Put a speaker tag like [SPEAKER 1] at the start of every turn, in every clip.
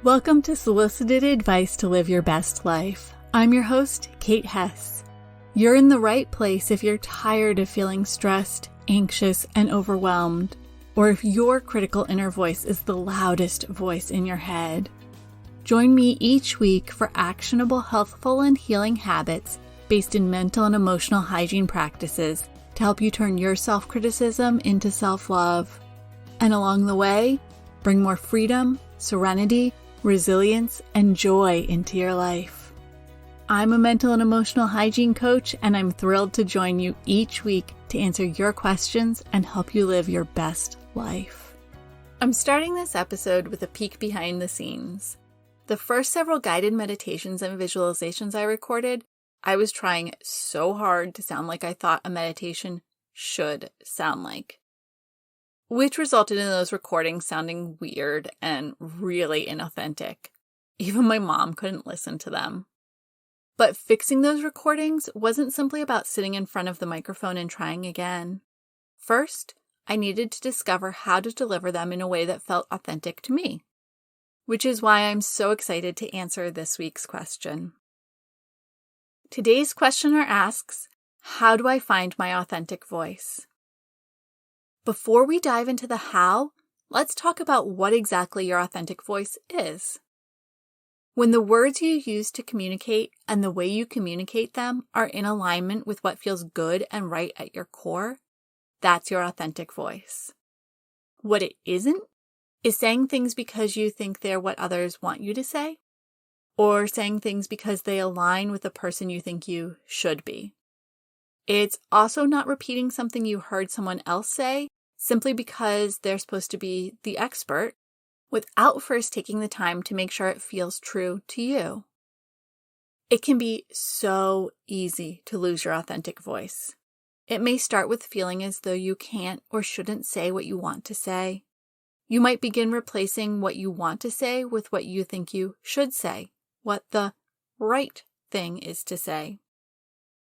[SPEAKER 1] Welcome to Solicited Advice to Live Your Best Life. I'm your host, Kate Hess. You're in the right place if you're tired of feeling stressed, anxious, and overwhelmed, or if your critical inner voice is the loudest voice in your head. Join me each week for actionable, healthful, and healing habits based in mental and emotional hygiene practices to help you turn your self-criticism into self-love. And along the way, bring more freedom, serenity, resilience, and joy into your life. I'm a mental and emotional hygiene coach, and I'm thrilled to join you each week to answer your questions and help you live your best life. I'm starting this episode with a peek behind the scenes. The first several guided meditations and visualizations I recorded, I was trying so hard to sound like I thought a meditation should sound like, which resulted in those recordings sounding weird and really inauthentic. Even my mom couldn't listen to them. But fixing those recordings wasn't simply about sitting in front of the microphone and trying again. First, I needed to discover how to deliver them in a way that felt authentic to me, which is why I'm so excited to answer this week's question. Today's questioner asks, how do I find my authentic voice? Before we dive into the how, let's talk about what exactly your authentic voice is. When the words you use to communicate and the way you communicate them are in alignment with what feels good and right at your core, that's your authentic voice. What it isn't is saying things because you think they're what others want you to say, or saying things because they align with the person you think you should be. It's also not repeating something you heard someone else say simply because they're supposed to be the expert without first taking the time to make sure it feels true to you. It can be so easy to lose your authentic voice. It may start with feeling as though you can't or shouldn't say what you want to say. You might begin replacing what you want to say with what you think you should say, what the right thing is to say.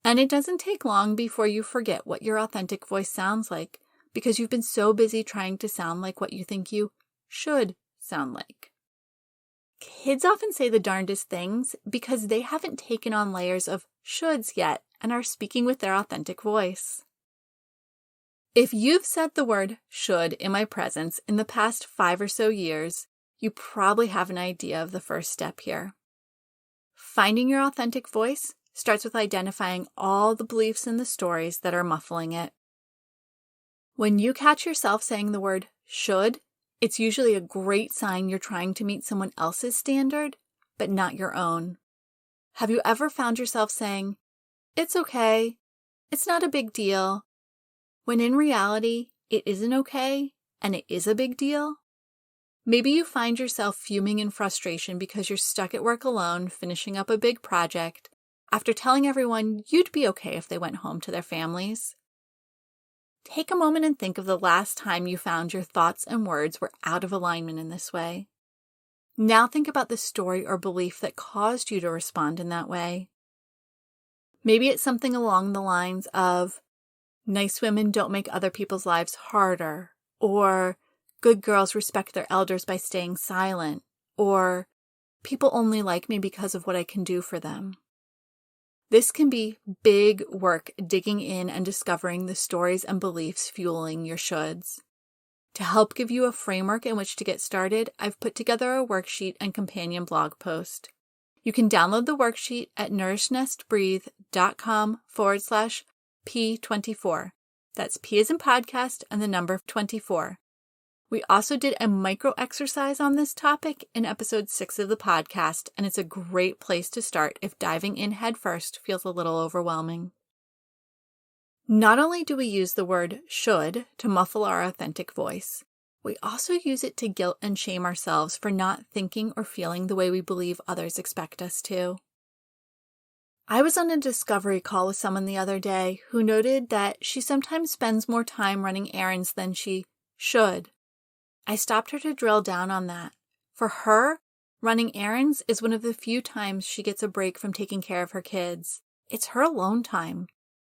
[SPEAKER 1] And it doesn't take long before you forget what your authentic voice sounds like because you've been so busy trying to sound like what you think you should sound like. Kids often say the darndest things because they haven't taken on layers of shoulds yet and are speaking with their authentic voice. If you've said the word should in my presence in the past 5 or so years, you probably have an idea of the first step here. Finding your authentic voice starts with identifying all the beliefs and the stories that are muffling it. When you catch yourself saying the word should, it's usually a great sign you're trying to meet someone else's standard, but not your own. Have you ever found yourself saying, "It's okay, it's not a big deal," when in reality, it isn't okay and it is a big deal? Maybe you find yourself fuming in frustration because you're stuck at work alone finishing up a big project after telling everyone you'd be okay if they went home to their families. Take a moment and think of the last time you found your thoughts and words were out of alignment in this way. Now think about the story or belief that caused you to respond in that way. Maybe it's something along the lines of, nice women don't make other people's lives harder, or good girls respect their elders by staying silent, or people only like me because of what I can do for them. This can be big work digging in and discovering the stories and beliefs fueling your shoulds. To help give you a framework in which to get started, I've put together a worksheet and companion blog post. You can download the worksheet at nourishnestbreathe.com/P24. That's P as in podcast and the number 24. We also did a micro exercise on this topic in episode 6 of the podcast, and it's a great place to start if diving in headfirst feels a little overwhelming. Not only do we use the word should to muffle our authentic voice, we also use it to guilt and shame ourselves for not thinking or feeling the way we believe others expect us to. I was on a discovery call with someone the other day who noted that she sometimes spends more time running errands than she should. I stopped her to drill down on that. For her, running errands is one of the few times she gets a break from taking care of her kids. It's her alone time.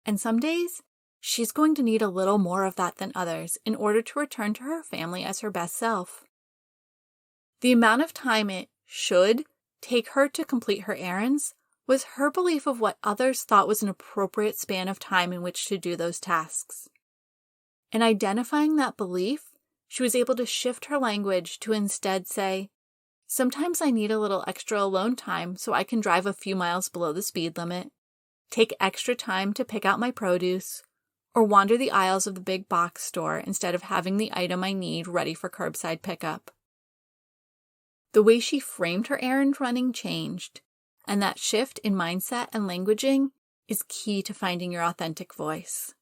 [SPEAKER 1] And some days, she's going to need a little more of that than others in order to return to her family as her best self. The amount of time it should take her to complete her errands was her belief of what others thought was an appropriate span of time in which to do those tasks. In identifying that belief, she was able to shift her language to instead say, "Sometimes I need a little extra alone time so I can drive a few miles below the speed limit, take extra time to pick out my produce, or wander the aisles of the big box store instead of having the item I need ready for curbside pickup." The way she framed her errand running changed, and that shift in mindset and languaging is key to finding your authentic voice.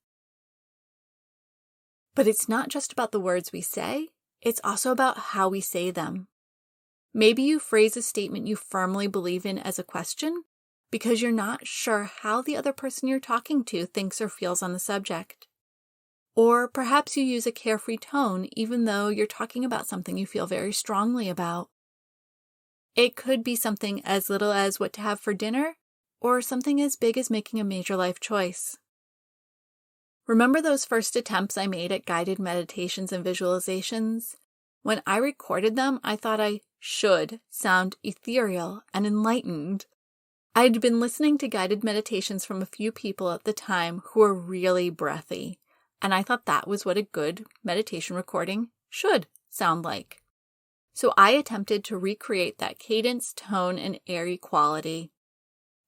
[SPEAKER 1] But it's not just about the words we say, it's also about how we say them. Maybe you phrase a statement you firmly believe in as a question because you're not sure how the other person you're talking to thinks or feels on the subject. Or perhaps you use a carefree tone even though you're talking about something you feel very strongly about. It could be something as little as what to have for dinner, or something as big as making a major life choice. Remember those first attempts I made at guided meditations and visualizations? When I recorded them, I thought I should sound ethereal and enlightened. I'd been listening to guided meditations from a few people at the time who were really breathy, and I thought that was what a good meditation recording should sound like. So I attempted to recreate that cadence, tone, and airy quality.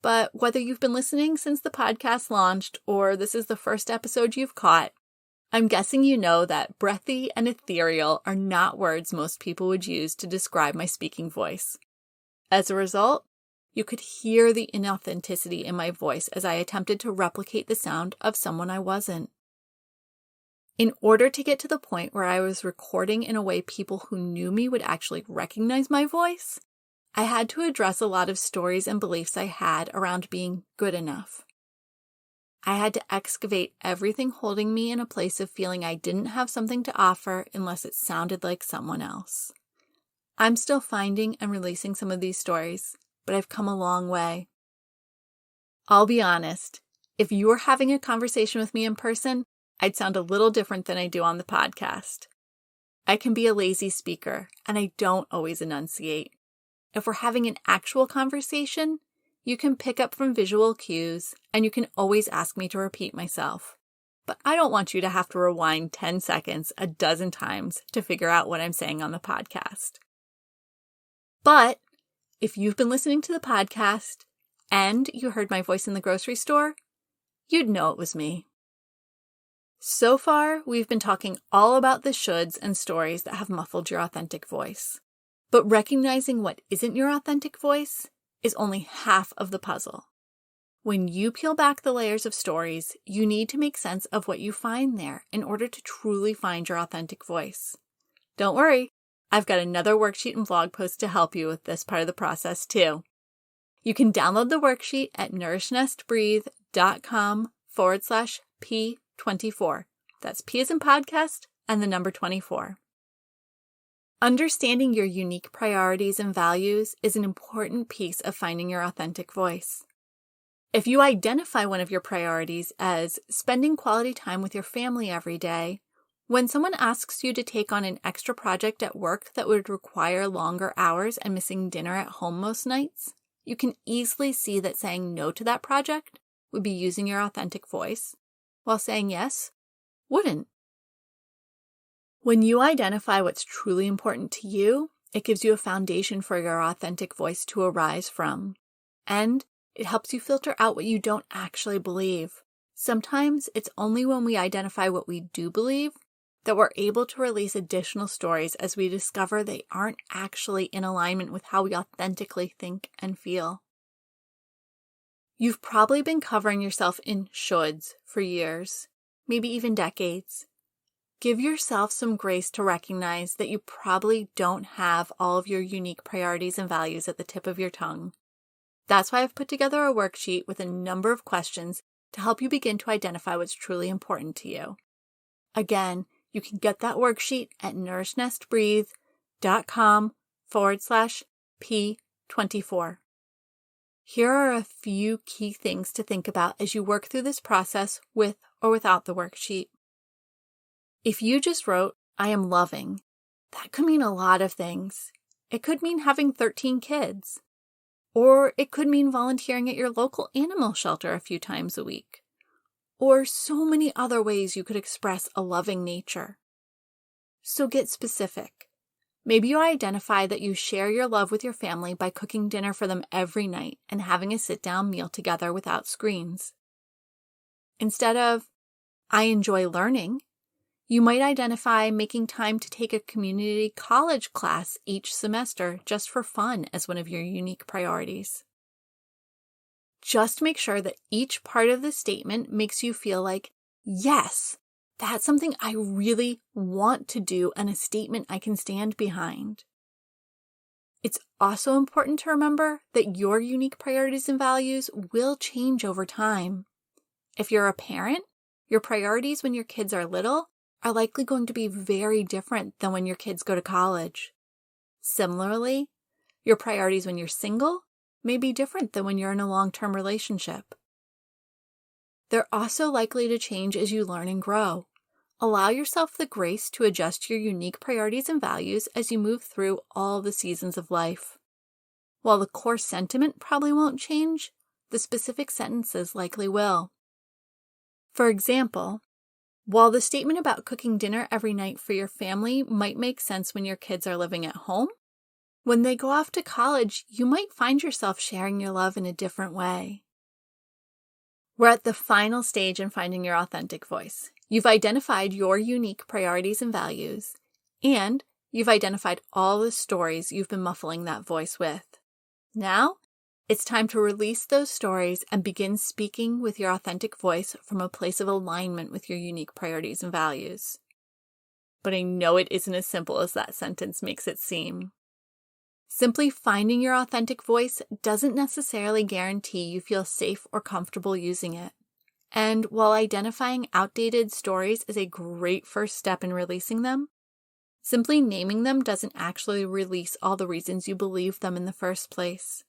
[SPEAKER 1] But whether you've been listening since the podcast launched or this is the first episode you've caught, I'm guessing you know that breathy and ethereal are not words most people would use to describe my speaking voice. As a result, you could hear the inauthenticity in my voice as I attempted to replicate the sound of someone I wasn't. In order to get to the point where I was recording in a way people who knew me would actually recognize my voice, I had to address a lot of stories and beliefs I had around being good enough. I had to excavate everything holding me in a place of feeling I didn't have something to offer unless it sounded like someone else. I'm still finding and releasing some of these stories, but I've come a long way. I'll be honest, if you were having a conversation with me in person, I'd sound a little different than I do on the podcast. I can be a lazy speaker, and I don't always enunciate. If we're having an actual conversation, you can pick up from visual cues, and you can always ask me to repeat myself. But I don't want you to have to rewind 10 seconds a dozen times to figure out what I'm saying on the podcast. But if you've been listening to the podcast and you heard my voice in the grocery store, you'd know it was me. So far, we've been talking all about the shoulds and stories that have muffled your authentic voice. But recognizing what isn't your authentic voice is only half of the puzzle. When you peel back the layers of stories, you need to make sense of what you find there in order to truly find your authentic voice. Don't worry, I've got another worksheet and blog post to help you with this part of the process too. You can download the worksheet at nourishnestbreathe.com/P24. That's P as in podcast and the number 24. Understanding your unique priorities and values is an important piece of finding your authentic voice. If you identify one of your priorities as spending quality time with your family every day, when someone asks you to take on an extra project at work that would require longer hours and missing dinner at home most nights, you can easily see that saying no to that project would be using your authentic voice, while saying yes wouldn't. When you identify what's truly important to you, it gives you a foundation for your authentic voice to arise from. And it helps you filter out what you don't actually believe. Sometimes it's only when we identify what we do believe that we're able to release additional stories as we discover they aren't actually in alignment with how we authentically think and feel. You've probably been covering yourself in shoulds for years, maybe even decades. Give yourself some grace to recognize that you probably don't have all of your unique priorities and values at the tip of your tongue. That's why I've put together a worksheet with a number of questions to help you begin to identify what's truly important to you. Again, you can get that worksheet at nourishnestbreathe.com/P24. Here are a few key things to think about as you work through this process with or without the worksheet. If you just wrote, "I am loving," that could mean a lot of things. It could mean having 13 kids. Or it could mean volunteering at your local animal shelter a few times a week. Or so many other ways you could express a loving nature. So get specific. Maybe you identify that you share your love with your family by cooking dinner for them every night and having a sit-down meal together without screens. Instead of, I enjoy learning, you might identify making time to take a community college class each semester just for fun as one of your unique priorities. Just make sure that each part of the statement makes you feel like, yes, that's something I really want to do and a statement I can stand behind. It's also important to remember that your unique priorities and values will change over time. If you're a parent, your priorities when your kids are little are likely going to be very different than when your kids go to college. Similarly, your priorities when you're single may be different than when you're in a long-term relationship. They're also likely to change as you learn and grow. Allow yourself the grace to adjust your unique priorities and values as you move through all the seasons of life. While the core sentiment probably won't change, the specific sentences likely will. For example, while the statement about cooking dinner every night for your family might make sense when your kids are living at home, when they go off to college, you might find yourself sharing your love in a different way. We're at the final stage in finding your authentic voice. You've identified your unique priorities and values, and you've identified all the stories you've been muffling that voice with. Now, it's time to release those stories and begin speaking with your authentic voice from a place of alignment with your unique priorities and values. But I know it isn't as simple as that sentence makes it seem. Simply finding your authentic voice doesn't necessarily guarantee you feel safe or comfortable using it. And while identifying outdated stories is a great first step in releasing them, simply naming them doesn't actually release all the reasons you believe them in the first place.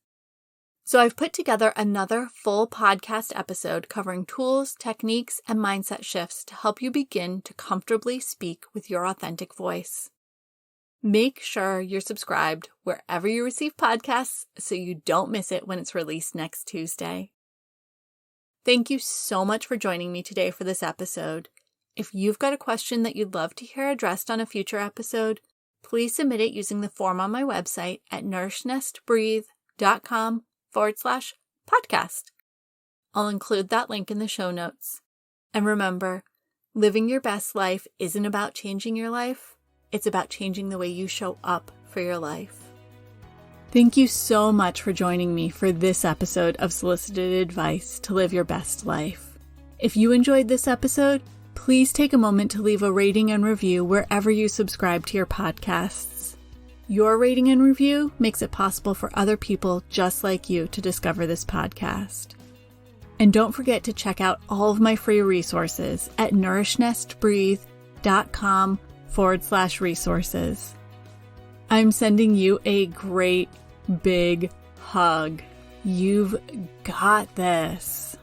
[SPEAKER 1] So I've put together another full podcast episode covering tools, techniques, and mindset shifts to help you begin to comfortably speak with your authentic voice. Make sure you're subscribed wherever you receive podcasts so you don't miss it when it's released next Tuesday. Thank you so much for joining me today for this episode. If you've got a question that you'd love to hear addressed on a future episode, please submit it using the form on my website at nourishnesttbreathe.com/podcast. I'll include that link in the show notes. And remember, living your best life isn't about changing your life. It's about changing the way you show up for your life. Thank you so much for joining me for this episode of Solicited Advice to Live Your Best Life. If you enjoyed this episode, please take a moment to leave a rating and review wherever you subscribe to your podcasts. Your rating and review makes it possible for other people just like you to discover this podcast. And don't forget to check out all of my free resources at nourishnesttbreathe.com/resources. I'm sending you a great big hug. You've got this.